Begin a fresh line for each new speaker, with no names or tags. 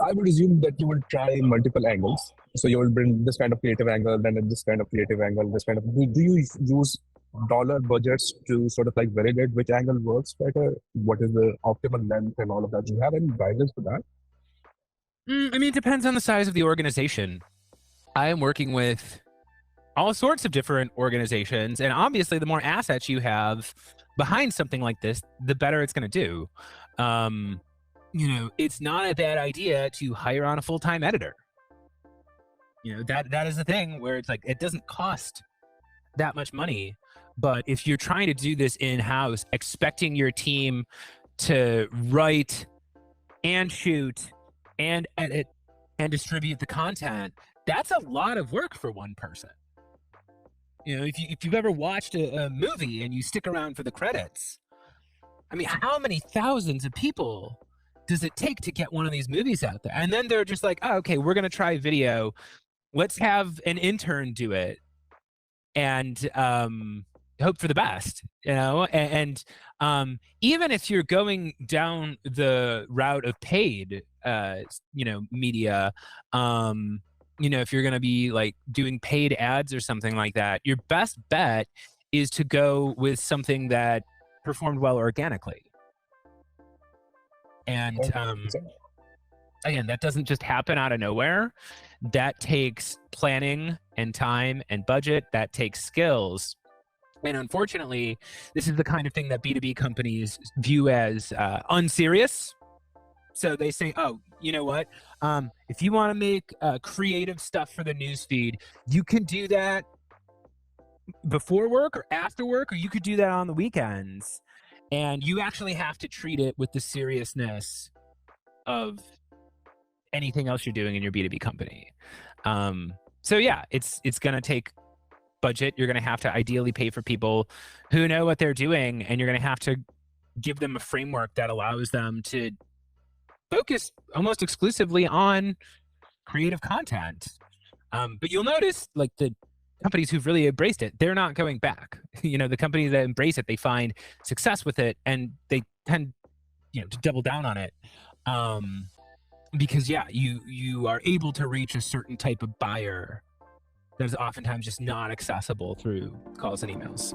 I would assume that you will try multiple angles. So you will bring this kind of creative angle, then this kind of creative angle, this kind of. Do you use dollar budgets to sort of like validate which angle works better? What is the optimal length and all of that? Do you have any guidance for that?
I mean, it depends on the size of the organization. I am working with all sorts of different organizations, and obviously, the more assets you have behind something like this, the better it's going to do. Um, it's not a bad idea to hire on a full-time editor. That is the thing where it's like it doesn't cost that much money, but if you're trying to do this in-house, expecting your team to write and shoot and edit and distribute the content, that's a lot of work for one person. If you've ever watched a movie and you stick around for the credits, I mean, how many thousands of people does it take to get one of these movies out there? And then they're just like, oh, okay, we're going to try video. Let's have an intern do it and hope for the best, And even if you're going down the route of paid, media, if you're going to be like doing paid ads or something like that, your best bet is to go with something that performed well organically. And again, that doesn't just happen out of nowhere. That takes planning and time and budget. That takes skills. And unfortunately, this is the kind of thing that B2B companies view as unserious. So they say, oh, you know what? If you want to make creative stuff for the newsfeed, you can do that before work or after work, or you could do that on the weekends. And you actually have to treat it with the seriousness of anything else you're doing in your B2B company. So yeah, it's going to take budget. You're going to have to ideally pay for people who know what they're doing, and you're going to have to give them a framework that allows them to focus almost exclusively on creative content. But you'll notice, like, the companies who've really embraced it, they're not going back. The companies that embrace it, they find success with it, and they tend, to double down on it. Because yeah, you are able to reach a certain type of buyer that is oftentimes just not accessible through calls and emails.